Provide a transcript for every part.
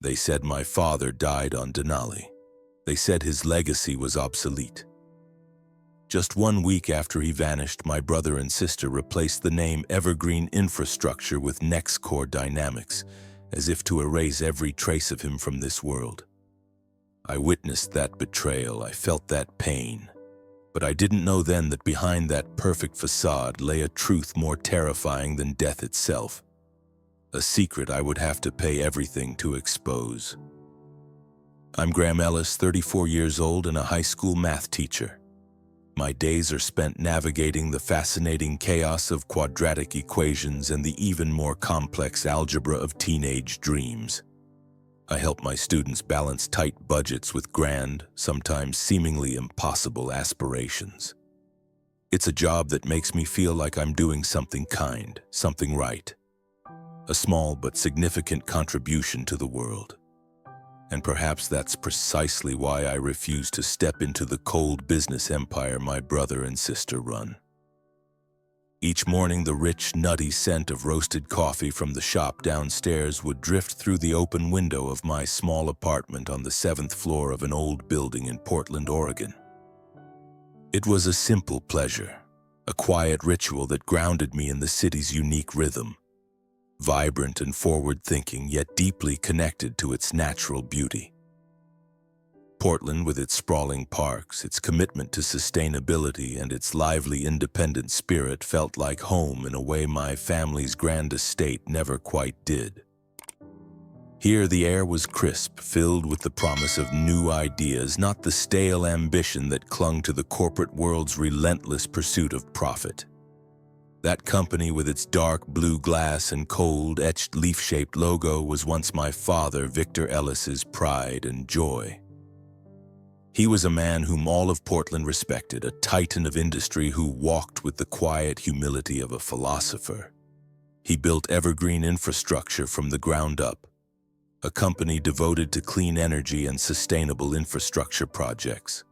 They said my father died on Denali. They said his legacy was obsolete. Just 1 week after he vanished, my brother and sister replaced the name Evergreen Infrastructure with Nextcore Dynamics, as if to erase every trace of him from this world. I witnessed that betrayal, I felt that pain, but I didn't know then that behind that perfect facade lay a truth more terrifying than death itself, a secret I would have to pay everything to expose. I'm Graham Ellis, 34 years old and a high school math teacher. My days are spent navigating the fascinating chaos of quadratic equations and the even more complex algebra of teenage dreams. I help my students balance tight budgets with grand, sometimes seemingly impossible aspirations. It's a job that makes me feel like I'm doing something kind, something right. A small but significant contribution to the world. And perhaps that's precisely why I refuse to step into the cold business empire my brother and sister run. Each morning, the rich, nutty scent of roasted coffee from the shop downstairs would drift through the open window of my small apartment on the 7th floor of an old building in Portland, Oregon. It was a simple pleasure, a quiet ritual that grounded me in the city's unique rhythm. Vibrant and forward-thinking, yet deeply connected to its natural beauty. Portland, with its sprawling parks, its commitment to sustainability, and its lively, independent spirit, felt like home in a way my family's grand estate never quite did. Here, the air was crisp, filled with the promise of new ideas, not the stale ambition that clung to the corporate world's relentless pursuit of profit. That company, with its dark blue glass and cold, etched leaf-shaped logo, was once my father, Victor Ellis's pride and joy. He was a man whom all of Portland respected, a titan of industry who walked with the quiet humility of a philosopher. He built Evergreen Infrastructure from the ground up, a company devoted to clean energy and sustainable infrastructure projects.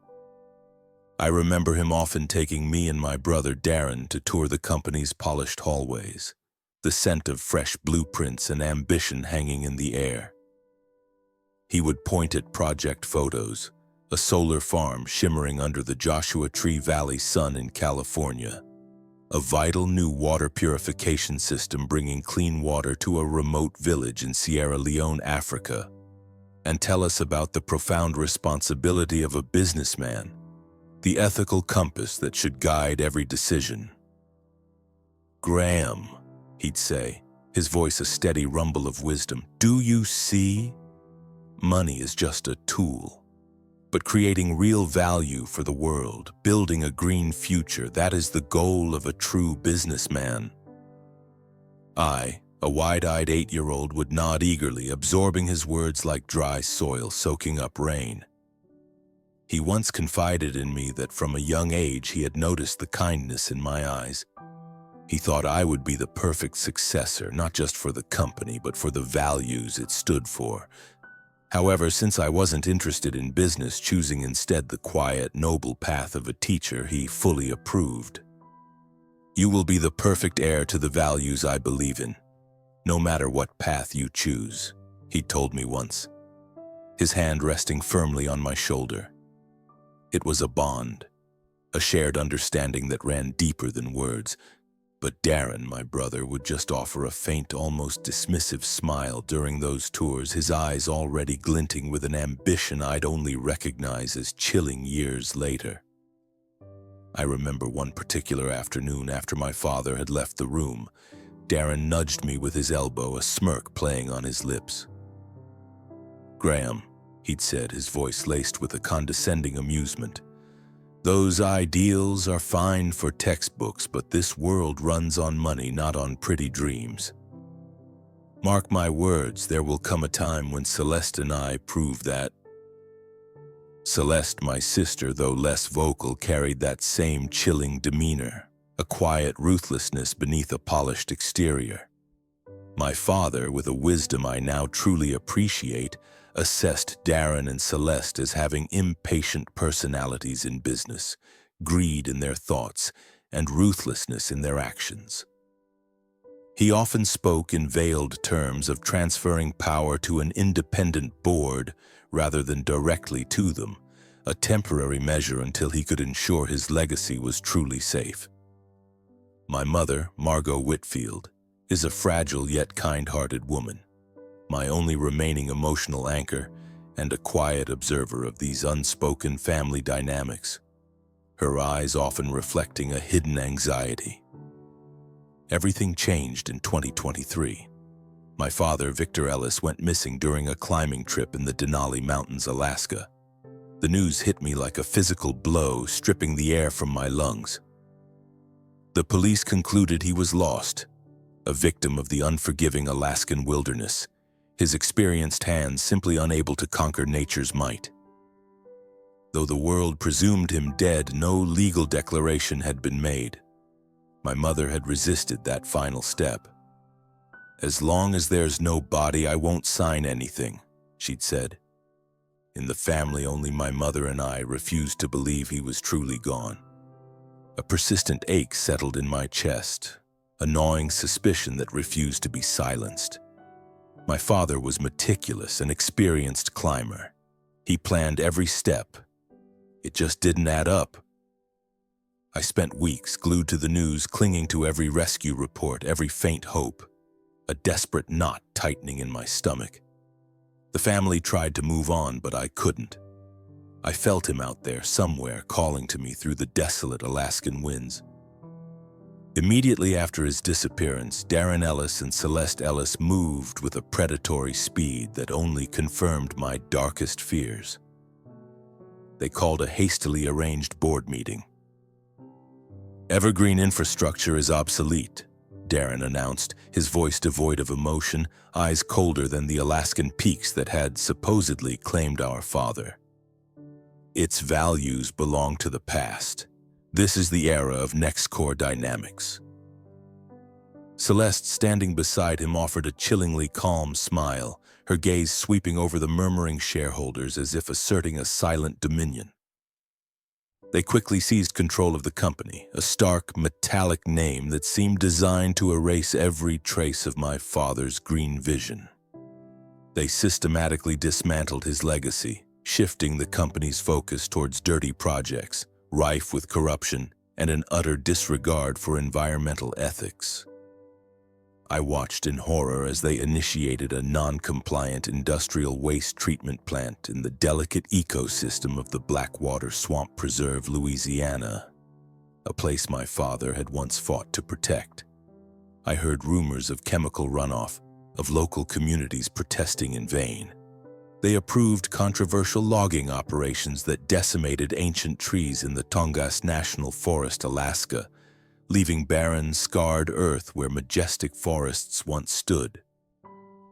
I remember him often taking me and my brother Darren to tour the company's polished hallways, the scent of fresh blueprints and ambition hanging in the air. He would point at project photos, a solar farm shimmering under the Joshua Tree Valley sun in California, a vital new water purification system bringing clean water to a remote village in Sierra Leone, Africa, and tell us about the profound responsibility of a businessman, the ethical compass that should guide every decision. "Graham," he'd say, his voice a steady rumble of wisdom, "do you see? Money is just a tool. But creating real value for the world, building a green future, that is the goal of a true businessman." I, a wide-eyed 8-year-old, would nod eagerly, absorbing his words like dry soil soaking up rain. He once confided in me that from a young age he had noticed the kindness in my eyes. He thought I would be the perfect successor, not just for the company, but for the values it stood for. However, since I wasn't interested in business, choosing instead the quiet, noble path of a teacher, he fully approved. "You will be the perfect heir to the values I believe in, no matter what path you choose," he told me once, his hand resting firmly on my shoulder. It was a bond, a shared understanding that ran deeper than words. But Darren, my brother, would just offer a faint, almost dismissive smile during those tours, his eyes already glinting with an ambition I'd only recognize as chilling years later. I remember one particular afternoon after my father had left the room, Darren nudged me with his elbow, a smirk playing on his lips. "Graham," he'd said, his voice laced with a condescending amusement, "those ideals are fine for textbooks, but this world runs on money, not on pretty dreams. Mark my words, there will come a time when Celeste and I prove that." Celeste, my sister, though less vocal, carried that same chilling demeanor, a quiet ruthlessness beneath a polished exterior. My father, with a wisdom I now truly appreciate, assessed Darren and Celeste as having impatient personalities in business, greed in their thoughts, and ruthlessness in their actions. He often spoke in veiled terms of transferring power to an independent board rather than directly to them, a temporary measure until he could ensure his legacy was truly safe. My mother, Margot Whitfield, is a fragile yet kind-hearted woman, my only remaining emotional anchor and a quiet observer of these unspoken family dynamics, her eyes often reflecting a hidden anxiety. Everything changed in 2023. My father, Victor Ellis, went missing during a climbing trip in the Denali Mountains, Alaska. The news hit me like a physical blow, stripping the air from my lungs. The police concluded he was lost, a victim of the unforgiving Alaskan wilderness, his experienced hands simply unable to conquer nature's might. Though the world presumed him dead, no legal declaration had been made. My mother had resisted that final step. "As long as there's no body, I won't sign anything," she'd said. In the family, only my mother and I refused to believe he was truly gone. A persistent ache settled in my chest, a gnawing suspicion that refused to be silenced. My father was meticulous, an experienced climber. He planned every step. It just didn't add up. I spent weeks glued to the news, clinging to every rescue report, every faint hope, a desperate knot tightening in my stomach. The family tried to move on, but I couldn't. I felt him out there somewhere, calling to me through the desolate Alaskan winds. Immediately after his disappearance, Darren Ellis and Celeste Ellis moved with a predatory speed that only confirmed my darkest fears. They called a hastily arranged board meeting. "Evergreen infrastructure is obsolete," Darren announced, his voice devoid of emotion, eyes colder than the Alaskan peaks that had supposedly claimed our father. "Its values belong to the past. This is the era of next-core dynamics." Celeste, standing beside him, offered a chillingly calm smile, her gaze sweeping over the murmuring shareholders as if asserting a silent dominion. They quickly seized control of the company, a stark, metallic name that seemed designed to erase every trace of my father's green vision. They systematically dismantled his legacy, shifting the company's focus towards dirty projects, rife with corruption and an utter disregard for environmental ethics. I watched in horror as they initiated a non-compliant industrial waste treatment plant in the delicate ecosystem of the Blackwater Swamp Preserve, Louisiana, a place my father had once fought to protect. I heard rumors of chemical runoff, of local communities protesting in vain. They approved controversial logging operations that decimated ancient trees in the Tongass National Forest, Alaska, leaving barren, scarred earth where majestic forests once stood.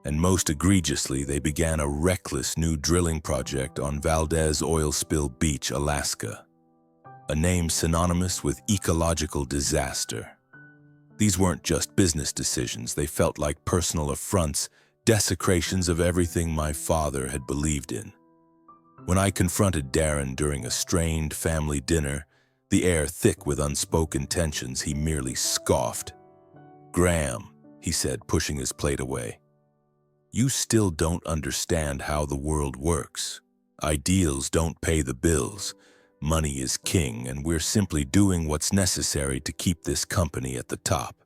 And most egregiously, they began a reckless new drilling project on Valdez Oil Spill Beach, Alaska, a name synonymous with ecological disaster. These weren't just business decisions, they felt like personal affronts, desecrations of everything my father had believed in. When I confronted Darren during a strained family dinner, the air thick with unspoken tensions, he merely scoffed. "Graham," he said, pushing his plate away, "you still don't understand how the world works. Ideals don't pay the bills. Money is king, and we're simply doing what's necessary to keep this company at the top."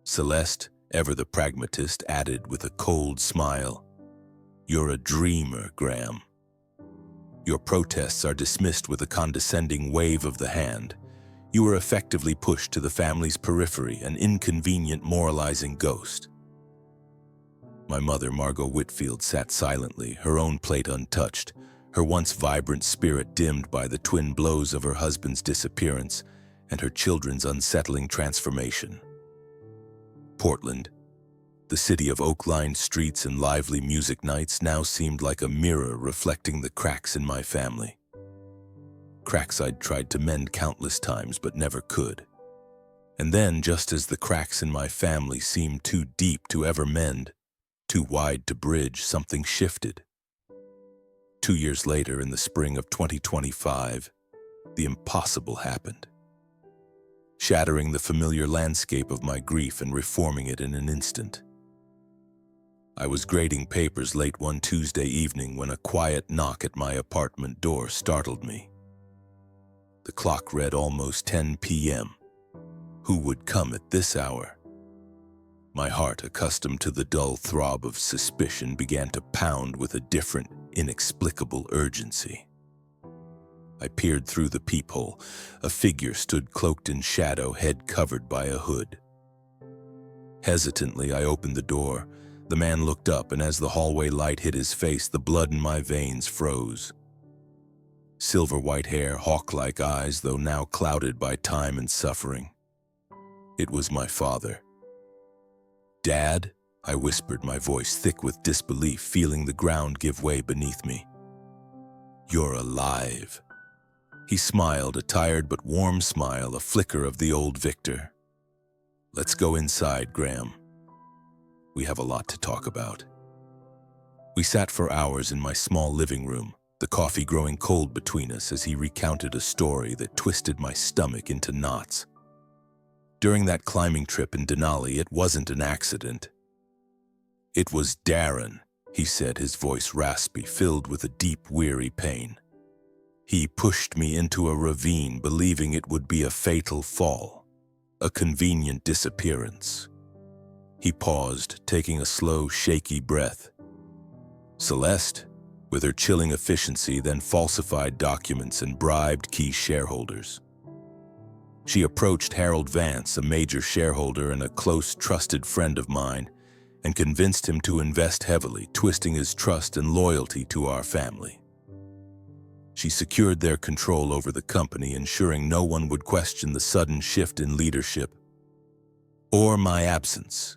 Celeste, ever the pragmatist, added with a cold smile, "You're a dreamer, Graham. Your protests are dismissed with a condescending wave of the hand. You were effectively pushed to the family's periphery, an inconvenient, moralizing ghost." My mother, Margot Whitfield, sat silently, her own plate untouched, her once vibrant spirit dimmed by the twin blows of her husband's disappearance and her children's unsettling transformation. Portland, the city of oak-lined streets and lively music nights, now seemed like a mirror reflecting the cracks in my family. Cracks I'd tried to mend countless times but never could. And then, just as the cracks in my family seemed too deep to ever mend, too wide to bridge, something shifted. 2 years later, in the spring of 2025, the impossible happened. shattering the familiar landscape of my grief and reforming it in an instant. I was grading papers late one Tuesday evening when a quiet knock at my apartment door startled me. The clock read almost 10 p.m. Who would come at this hour? My heart, accustomed to the dull throb of suspicion, began to pound with a different, inexplicable urgency. I peered through the peephole. A figure stood cloaked in shadow, head covered by a hood. Hesitantly, I opened the door. The man looked up, and as the hallway light hit his face, the blood in my veins froze. Silver-white hair, hawk-like eyes, though now clouded by time and suffering. It was my father. "Dad?" I whispered, my voice thick with disbelief, feeling the ground give way beneath me. "You're alive." He smiled, a tired but warm smile, a flicker of the old Victor. "Let's go inside, Graham. We have a lot to talk about." We sat for hours in my small living room, the coffee growing cold between us as he recounted a story that twisted my stomach into knots. During that climbing trip in Denali, it wasn't an accident. "It was Darren," he said, his voice raspy, filled with a deep, weary pain. "He pushed me into a ravine, believing it would be a fatal fall, a convenient disappearance." He paused, taking a slow, shaky breath. Celeste, with her chilling efficiency, then falsified documents and bribed key shareholders. She approached Harold Vance, a major shareholder and a close, trusted friend of mine, and convinced him to invest heavily, twisting his trust and loyalty to our family. She secured their control over the company, ensuring no one would question the sudden shift in leadership or my absence.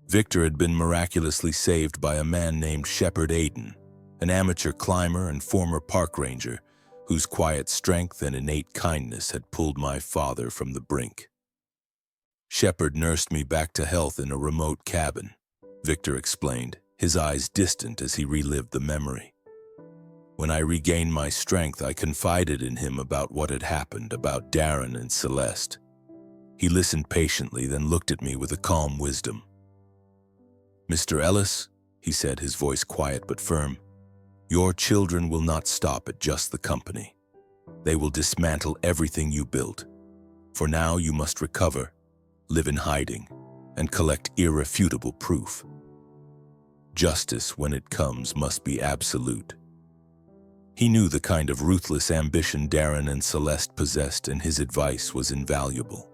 Victor had been miraculously saved by a man named Shepard Aiden, an amateur climber and former park ranger whose quiet strength and innate kindness had pulled my father from the brink. Shepard nursed me back to health in a remote cabin, Victor explained, his eyes distant as he relived the memory. When I regained my strength, I confided in him about what had happened, about Darren and Celeste. He listened patiently, then looked at me with a calm wisdom. "Mr. Ellis," he said, his voice quiet but firm, "your children will not stop at just the company. They will dismantle everything you built. For now, you must recover, live in hiding, and collect irrefutable proof. Justice, when it comes, must be absolute." He knew the kind of ruthless ambition Darren and Celeste possessed, and his advice was invaluable.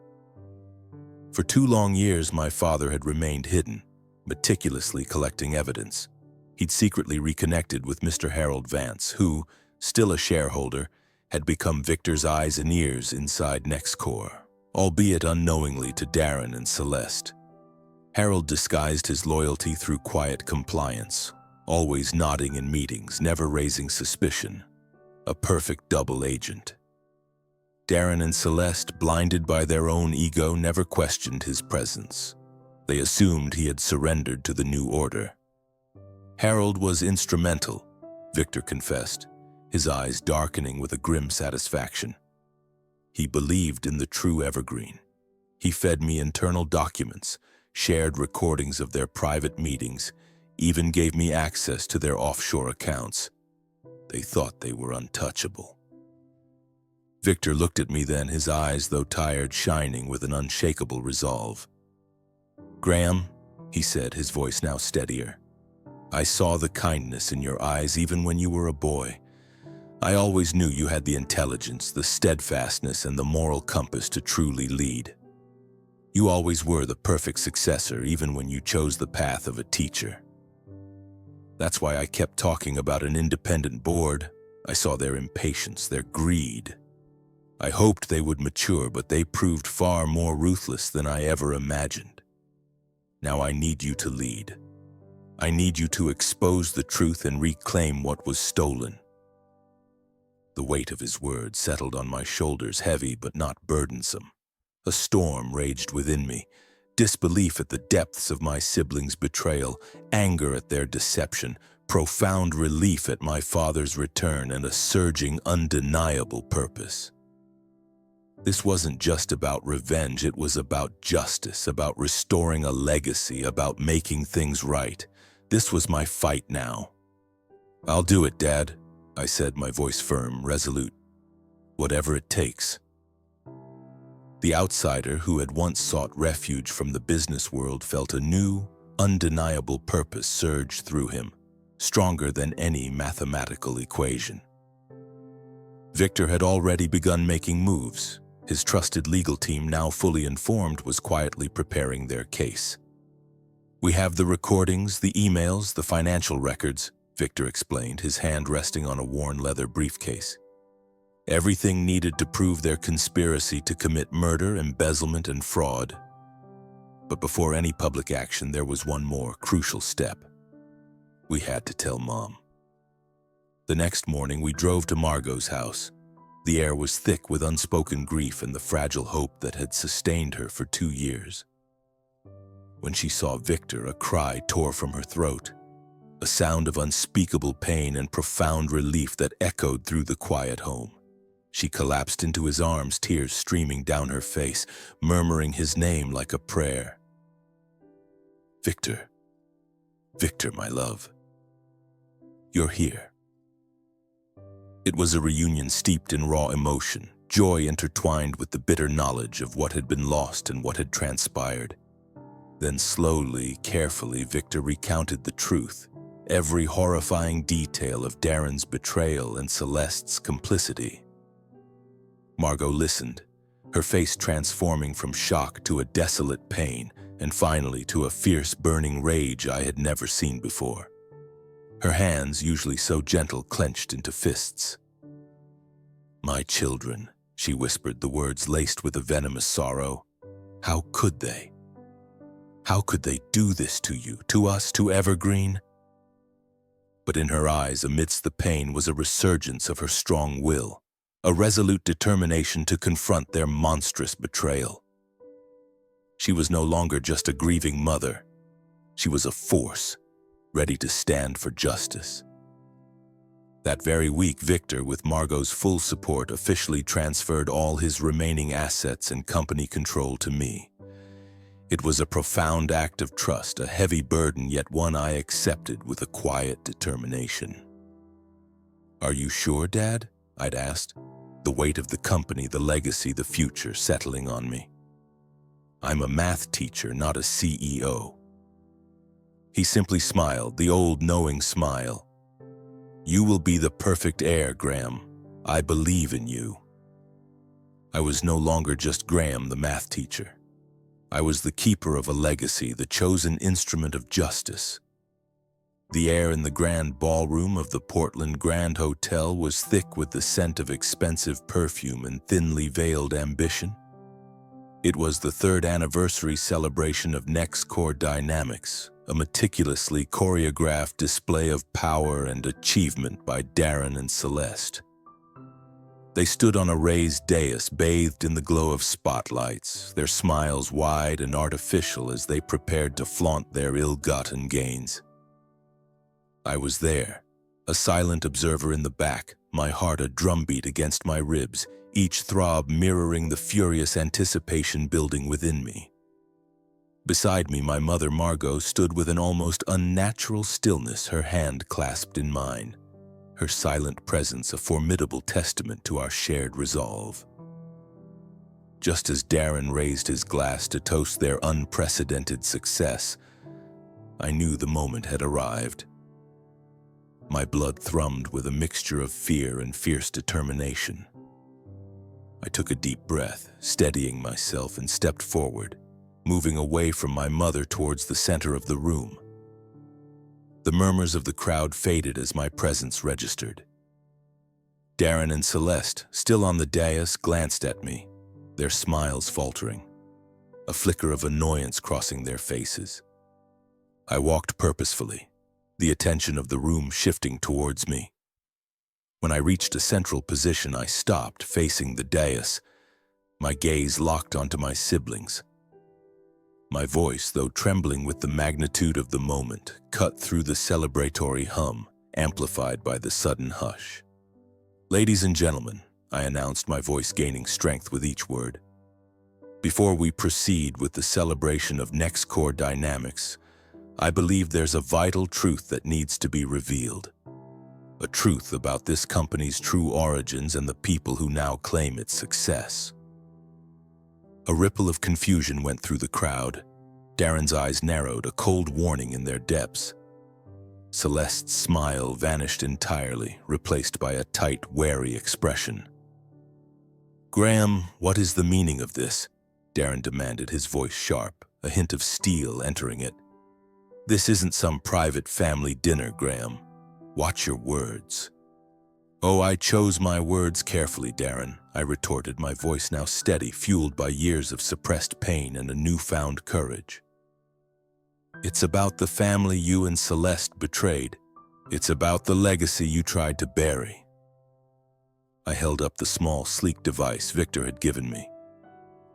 For 2 long years, my father had remained hidden, meticulously collecting evidence. He'd secretly reconnected with Mr. Harold Vance, who, still a shareholder, had become Victor's eyes and ears inside NextCore, albeit unknowingly to Darren and Celeste. Harold disguised his loyalty through quiet compliance, always nodding in meetings, never raising suspicion. A perfect double agent. Darren and Celeste, blinded by their own ego, never questioned his presence. They assumed he had surrendered to the new order. Harold was instrumental, Victor confessed, his eyes darkening with a grim satisfaction. He believed in the true evergreen. He fed me internal documents, shared recordings of their private meetings, even gave me access to their offshore accounts. They thought they were untouchable. Victor looked at me then, his eyes, though tired, shining with an unshakable resolve. "Graham," he said, his voice now steadier, "I saw the kindness in your eyes even when you were a boy. I always knew you had the intelligence, the steadfastness, and the moral compass to truly lead. You always were the perfect successor, even when you chose the path of a teacher. That's why I kept talking about an independent board. I saw their impatience, their greed. I hoped they would mature, but they proved far more ruthless than I ever imagined. Now I need you to lead. I need you to expose the truth and reclaim what was stolen." The weight of his words settled on my shoulders, heavy but not burdensome. A storm raged within me, disbelief at the depths of my siblings' betrayal, anger at their deception, profound relief at my father's return, and a surging, undeniable purpose. This wasn't just about revenge, it was about justice, about restoring a legacy, about making things right. This was my fight now. "I'll do it, Dad," I said, my voice firm, resolute. "Whatever it takes." The outsider who had once sought refuge from the business world felt a new, undeniable purpose surge through him, stronger than any mathematical equation. Victor had already begun making moves. His trusted legal team, now fully informed, was quietly preparing their case. "We have the recordings, the emails, the financial records," Victor explained, his hand resting on a worn leather briefcase. "Everything needed to prove their conspiracy to commit murder, embezzlement, and fraud." But before any public action, there was one more crucial step. We had to tell Mom. The next morning, we drove to Margot's house. The air was thick with unspoken grief and the fragile hope that had sustained her for 2 years. When she saw Victor, a cry tore from her throat, a sound of unspeakable pain and profound relief that echoed through the quiet home. She collapsed into his arms, tears streaming down her face, murmuring his name like a prayer. "Victor, Victor, my love, you're here." It was a reunion steeped in raw emotion, joy intertwined with the bitter knowledge of what had been lost and what had transpired. Then slowly, carefully, Victor recounted the truth, every horrifying detail of Darren's betrayal and Celeste's complicity. Margot listened, her face transforming from shock to a desolate pain, and finally to a fierce burning rage I had never seen before. Her hands, usually so gentle, clenched into fists. "My children," she whispered, the words laced with a venomous sorrow. "How could they? How could they do this to you, to us, to Evergreen?" But in her eyes, amidst the pain, was a resurgence of her strong will, a resolute determination to confront their monstrous betrayal. She was no longer just a grieving mother. She was a force, ready to stand for justice. That very week, Victor, with Margot's full support, officially transferred all his remaining assets and company control to me. It was a profound act of trust, a heavy burden, yet one I accepted with a quiet determination. "Are you sure, Dad?" I'd asked, the weight of the company, the legacy, the future settling on me. "I'm a math teacher, not a CEO." He simply smiled, the old knowing smile. "You will be the perfect heir, Graham. I believe in you." I was no longer just Graham, the math teacher. I was the keeper of a legacy, the chosen instrument of justice. The air in the grand ballroom of the Portland Grand Hotel was thick with the scent of expensive perfume and thinly veiled ambition. It was the 3rd anniversary celebration of Next Core Dynamics, a meticulously choreographed display of power and achievement by Darren and Celeste. They stood on a raised dais, bathed in the glow of spotlights, their smiles wide and artificial as they prepared to flaunt their ill-gotten gains. I was there, a silent observer in the back, my heart a drumbeat against my ribs, each throb mirroring the furious anticipation building within me. Beside me, my mother Margot stood with an almost unnatural stillness, her hand clasped in mine, her silent presence a formidable testament to our shared resolve. Just as Darren raised his glass to toast their unprecedented success, I knew the moment had arrived. My blood thrummed with a mixture of fear and fierce determination. I took a deep breath, steadying myself, and stepped forward, moving away from my mother towards the center of the room. The murmurs of the crowd faded as my presence registered. Darren and Celeste, still on the dais, glanced at me, their smiles faltering, a flicker of annoyance crossing their faces. I walked purposefully, the attention of the room shifting towards me. When I reached a central position, I stopped, facing the dais, my gaze locked onto my siblings. My voice, though trembling with the magnitude of the moment, cut through the celebratory hum, amplified by the sudden hush. "Ladies and gentlemen, I announced, my voice gaining strength with each word. Before we proceed with the celebration of next core dynamics, I believe there's a vital truth that needs to be revealed. A truth about this company's true origins and the people who now claim its success. A ripple of confusion went through the crowd. Darren's eyes narrowed, a cold warning in their depths. Celeste's smile vanished entirely, replaced by a tight, wary expression. "Graham, what is the meaning of this?" Darren demanded, his voice sharp, a hint of steel entering it. "This isn't some private family dinner, Graham. Watch your words." "Oh, I chose my words carefully, Darren," I retorted, my voice now steady, fueled by years of suppressed pain and a newfound courage. "It's about the family you and Celeste betrayed. It's about the legacy you tried to bury." I held up the small, sleek device Victor had given me.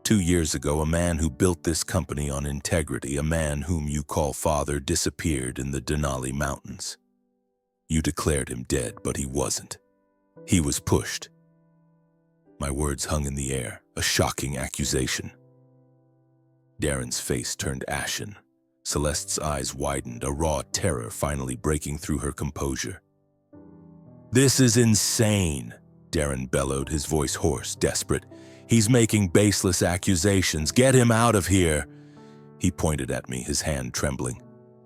2 years ago, a man who built this company on integrity, a man whom you call father, disappeared in the Denali Mountains. You declared him dead, but he wasn't. He was pushed. My words hung in the air, a shocking accusation. Darren's face turned ashen. Celeste's eyes widened, a raw terror finally breaking through her composure. "This is insane," Darren bellowed, his voice hoarse, desperate. "He's making baseless accusations. Get him out of here." He pointed at me, his hand trembling.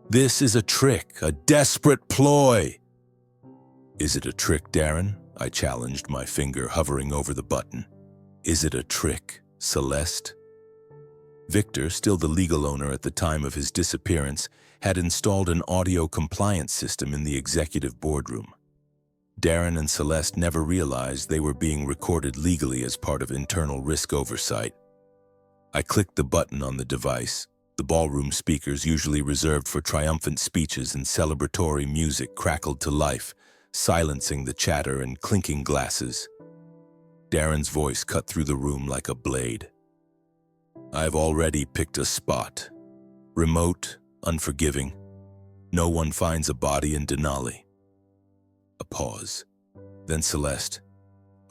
"This is a trick, a desperate ploy." "Is it a trick, Darren?" I challenged, my finger hovering over the button. "Is it a trick, Celeste?" Victor, still the legal owner at the time of his disappearance, had installed an audio compliance system in the executive boardroom. Darren and Celeste never realized they were being recorded legally as part of internal risk oversight. I clicked the button on the device. The ballroom speakers, usually reserved for triumphant speeches and celebratory music, crackled to life, silencing the chatter and clinking glasses. Darren's voice cut through the room like a blade. "I've already picked a spot. Remote, unforgiving. No one finds a body in Denali." A pause. Then Celeste,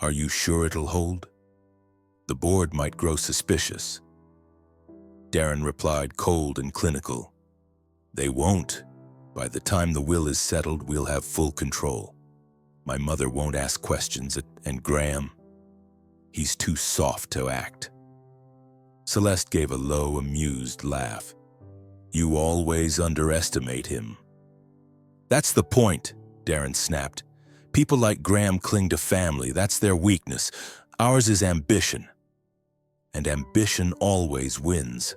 "Are you sure it'll hold? The board might grow suspicious." Darren replied, cold and clinical. "They won't. By the time the will is settled, we'll have full control. My mother won't ask questions, and Graham, he's too soft to act." Celeste gave a low, amused laugh. "You always underestimate him." "That's the point," Darren snapped. "People like Graham cling to family. That's their weakness. Ours is ambition. And ambition always wins."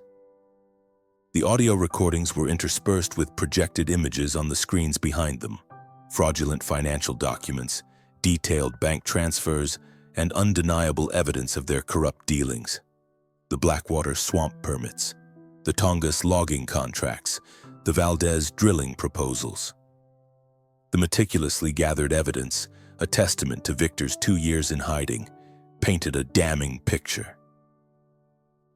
The audio recordings were interspersed with projected images on the screens behind them. Fraudulent financial documents, detailed bank transfers, and undeniable evidence of their corrupt dealings. The Blackwater swamp permits, the Tongass logging contracts, the Valdez drilling proposals. The meticulously gathered evidence, a testament to Victor's 2 years in hiding, painted a damning picture.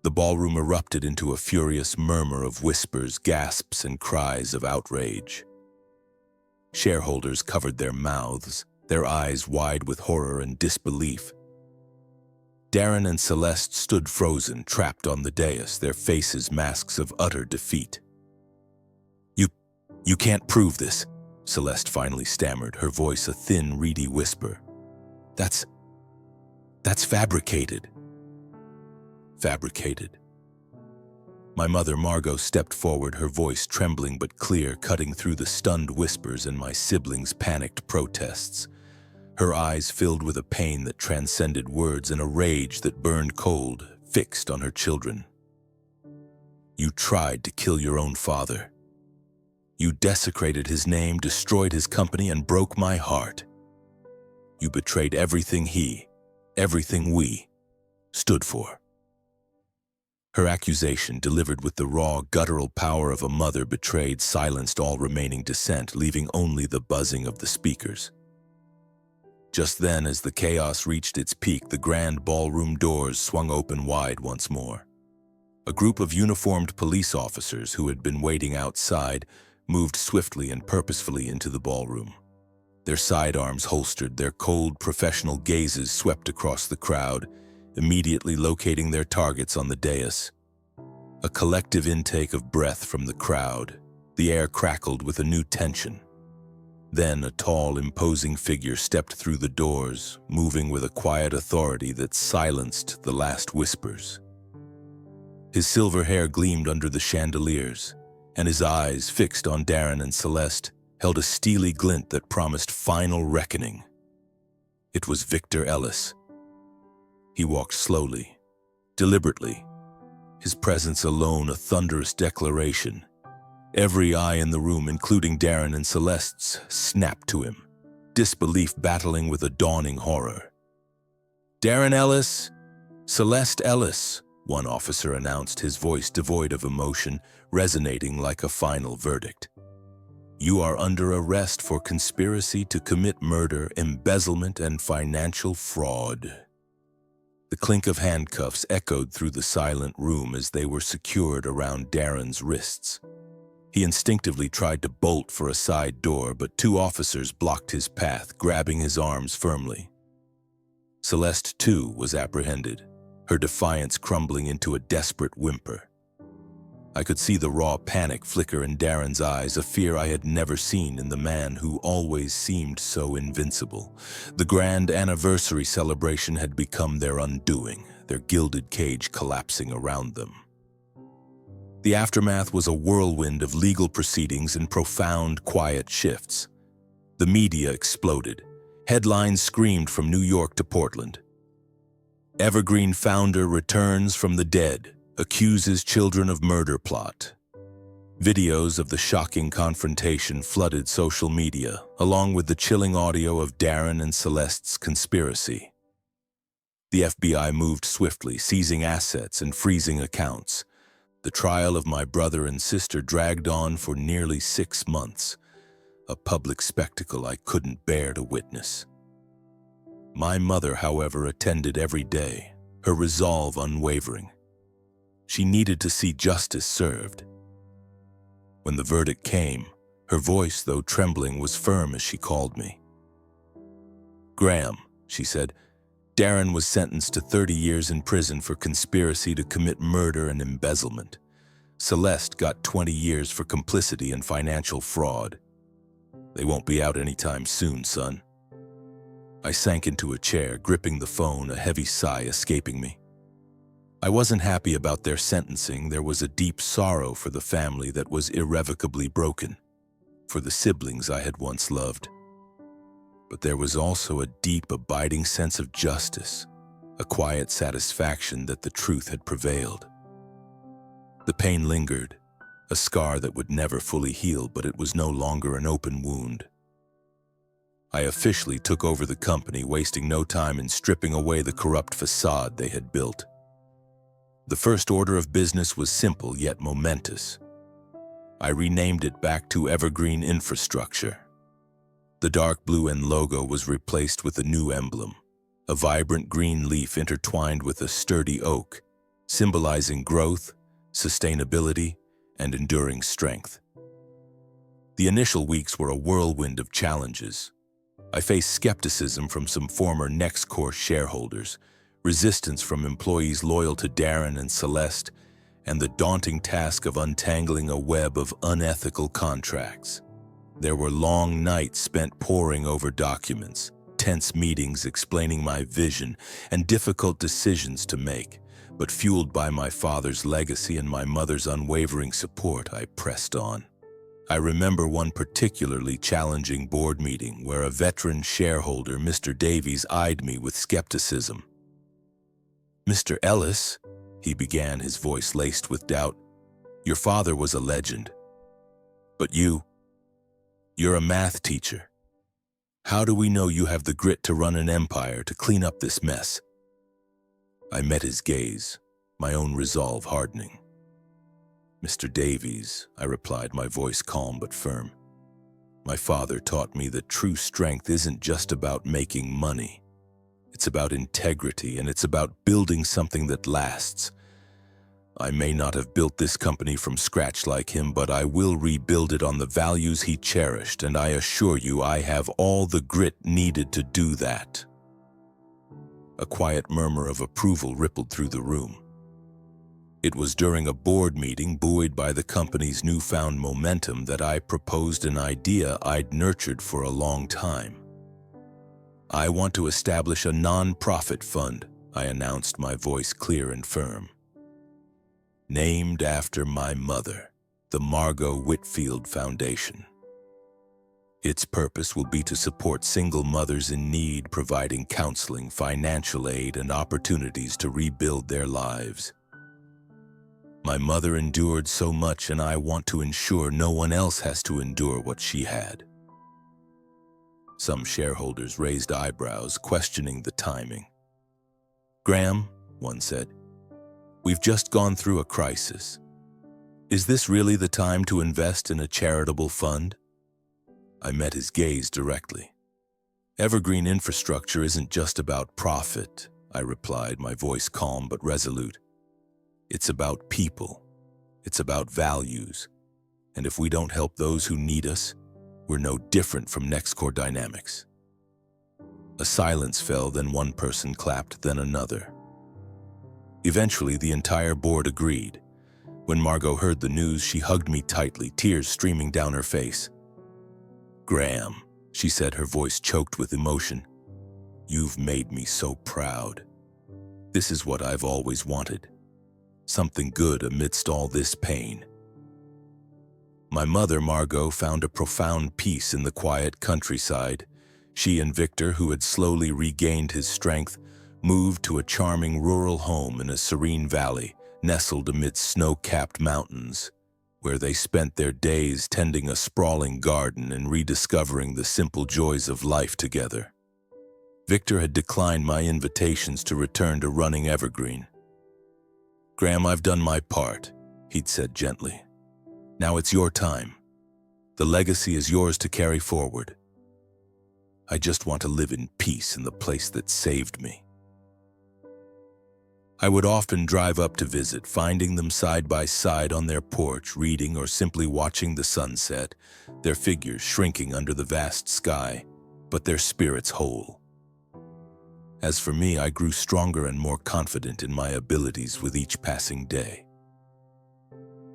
The ballroom erupted into a furious murmur of whispers, gasps, and cries of outrage. Shareholders covered their mouths, their eyes wide with horror and disbelief. Darren and Celeste stood frozen, trapped on the dais, their faces masks of utter defeat. You can't prove this," Celeste finally stammered, her voice a thin, reedy whisper. That's fabricated." Fabricated. My mother, Margot, stepped forward, her voice trembling but clear, cutting through the stunned whispers and my siblings' panicked protests. Her eyes filled with a pain that transcended words and a rage that burned cold, fixed on her children. "You tried to kill your own father. You desecrated his name, destroyed his company, and broke my heart. You betrayed everything everything we, stood for." Her accusation, delivered with the raw, guttural power of a mother betrayed, silenced all remaining dissent, leaving only the buzzing of the speakers. Just then, as the chaos reached its peak, the grand ballroom doors swung open wide once more. A group of uniformed police officers who had been waiting outside moved swiftly and purposefully into the ballroom. Their sidearms holstered, their cold, professional gazes swept across the crowd, immediately locating their targets on the dais. A collective intake of breath from the crowd. The air crackled with a new tension. Then a tall, imposing figure stepped through the doors, moving with a quiet authority that silenced the last whispers. His silver hair gleamed under the chandeliers, and his eyes, fixed on Darren and Celeste, held a steely glint that promised final reckoning. It was Victor Ellis. He walked slowly, deliberately, his presence alone a thunderous declaration. Every eye in the room, including Darren and Celeste's, snapped to him, disbelief battling with a dawning horror. "Darren Ellis, Celeste Ellis," one officer announced, his voice devoid of emotion, resonating like a final verdict. "You are under arrest for conspiracy to commit murder, embezzlement, and financial fraud." The clink of handcuffs echoed through the silent room as they were secured around Darren's wrists. He instinctively tried to bolt for a side door, but two officers blocked his path, grabbing his arms firmly. Celeste, too, was apprehended, her defiance crumbling into a desperate whimper. I could see the raw panic flicker in Darren's eyes, a fear I had never seen in the man who always seemed so invincible. The grand anniversary celebration had become their undoing, their gilded cage collapsing around them. The aftermath was a whirlwind of legal proceedings and profound, quiet shifts. The media exploded. Headlines screamed from New York to Portland. Evergreen founder returns from the dead, accuses children of murder plot. Videos of the shocking confrontation flooded social media, along with the chilling audio of Darren and Celeste's conspiracy. The FBI moved swiftly, seizing assets and freezing accounts. The trial of my brother and sister dragged on for nearly 6 months, a public spectacle I couldn't bear to witness. My mother, however, attended every day, her resolve unwavering. She needed to see justice served. When the verdict came, her voice, though trembling, was firm as she called me. "Graham," she said, "Darren was sentenced to 30 years in prison for conspiracy to commit murder and embezzlement. Celeste got 20 years for complicity and financial fraud. They won't be out anytime soon, son." I sank into a chair, gripping the phone, a heavy sigh escaping me. I wasn't happy about their sentencing. There was a deep sorrow for the family that was irrevocably broken, for the siblings I had once loved. But there was also a deep, abiding sense of justice, a quiet satisfaction that the truth had prevailed. The pain lingered, a scar that would never fully heal, but it was no longer an open wound. I officially took over the company, wasting no time in stripping away the corrupt facade they had built. The first order of business was simple yet momentous. I renamed it back to Evergreen Infrastructure. The dark blue and logo was replaced with a new emblem, a vibrant green leaf intertwined with a sturdy oak, symbolizing growth, sustainability, and enduring strength. The initial weeks were a whirlwind of challenges. I faced skepticism from some former NextCore shareholders, resistance from employees loyal to Darren and Celeste, and the daunting task of untangling a web of unethical contracts. There were long nights spent poring over documents, tense meetings explaining my vision, and difficult decisions to make. But fueled by my father's legacy and my mother's unwavering support, I pressed on. I remember one particularly challenging board meeting where a veteran shareholder, Mr. Davies, eyed me with skepticism. "Mr. Ellis," he began, his voice laced with doubt, "your father was a legend. But you're a math teacher. How do we know you have the grit to run an empire, to clean up this mess?" I met his gaze, my own resolve hardening. "Mr. Davies," I replied, my voice calm but firm. "My father taught me that true strength isn't just about making money. It's about integrity, and it's about building something that lasts. I may not have built this company from scratch like him, but I will rebuild it on the values he cherished, and I assure you I have all the grit needed to do that." A quiet murmur of approval rippled through the room. It was during a board meeting, buoyed by the company's newfound momentum, that I proposed an idea I'd nurtured for a long time. "I want to establish a non-profit fund," I announced, my voice clear and firm. "Named after my mother, the Margot Whitfield Foundation. Its purpose will be to support single mothers in need, providing counseling, financial aid, and opportunities to rebuild their lives. My mother endured so much, and I want to ensure no one else has to endure what she had." Some shareholders raised eyebrows, questioning the timing. "Graham," one said, "we've just gone through a crisis. Is this really the time to invest in a charitable fund?" I met his gaze directly. "Evergreen Infrastructure isn't just about profit," I replied, my voice calm but resolute. "It's about people. It's about values. And if we don't help those who need us, we're no different from Next Core Dynamics." A silence fell, then one person clapped, then another. Eventually, the entire board agreed. When Margot heard the news, she hugged me tightly, tears streaming down her face. "Graham," she said, her voice choked with emotion, "you've made me so proud. This is what I've always wanted. Something good amidst all this pain." My mother, Margot, found a profound peace in the quiet countryside. She and Victor, who had slowly regained his strength, moved to a charming rural home in a serene valley, nestled amidst snow-capped mountains, where they spent their days tending a sprawling garden and rediscovering the simple joys of life together. Victor had declined my invitations to return to running Evergreen. "Graham, I've done my part," he'd said gently. "Now it's your time. The legacy is yours to carry forward. I just want to live in peace in the place that saved me." I would often drive up to visit, finding them side by side on their porch, reading or simply watching the sunset, their figures shrinking under the vast sky, but their spirits whole. As for me, I grew stronger and more confident in my abilities with each passing day.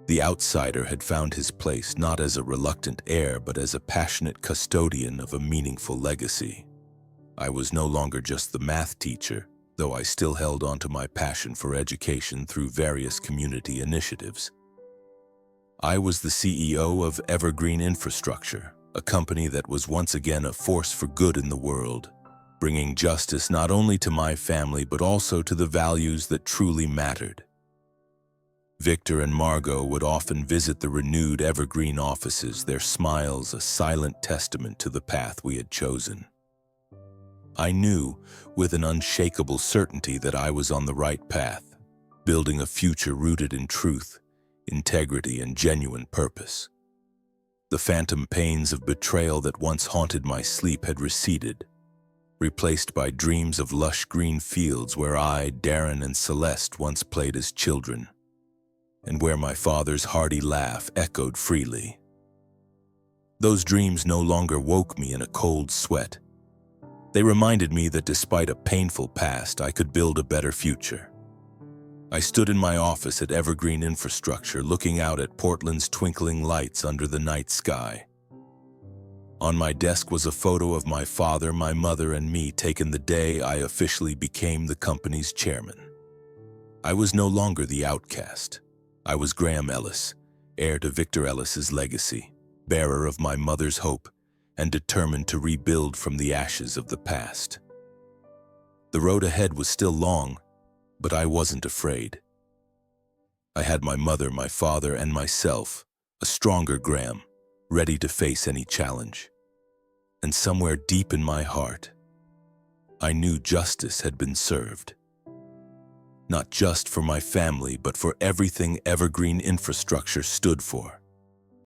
The outsider had found his place not as a reluctant heir, but as a passionate custodian of a meaningful legacy. I was no longer just the math teacher, though I still held on to my passion for education through various community initiatives. I was the CEO of Evergreen Infrastructure, a company that was once again a force for good in the world, bringing justice not only to my family but also to the values that truly mattered. Victor and Margot would often visit the renewed Evergreen offices, their smiles a silent testament to the path we had chosen. I knew with an unshakable certainty that I was on the right path, building a future rooted in truth, integrity, and genuine purpose. The phantom pains of betrayal that once haunted my sleep had receded, replaced by dreams of lush green fields where I, Darren, and Celeste once played as children, and where my father's hearty laugh echoed freely. Those dreams no longer woke me in a cold sweat. They reminded me that despite a painful past, I could build a better future. I stood in my office at Evergreen Infrastructure, looking out at Portland's twinkling lights under the night sky. On my desk was a photo of my father, my mother, and me taken the day I officially became the company's chairman. I was no longer the outcast. I was Graham Ellis, heir to Victor Ellis's legacy, bearer of my mother's hope, and determined to rebuild from the ashes of the past. The road ahead was still long, but I wasn't afraid. I had my mother, my father, and myself, a stronger Graham, ready to face any challenge. And somewhere deep in my heart, I knew justice had been served. Not just for my family, but for everything Evergreen Infrastructure stood for.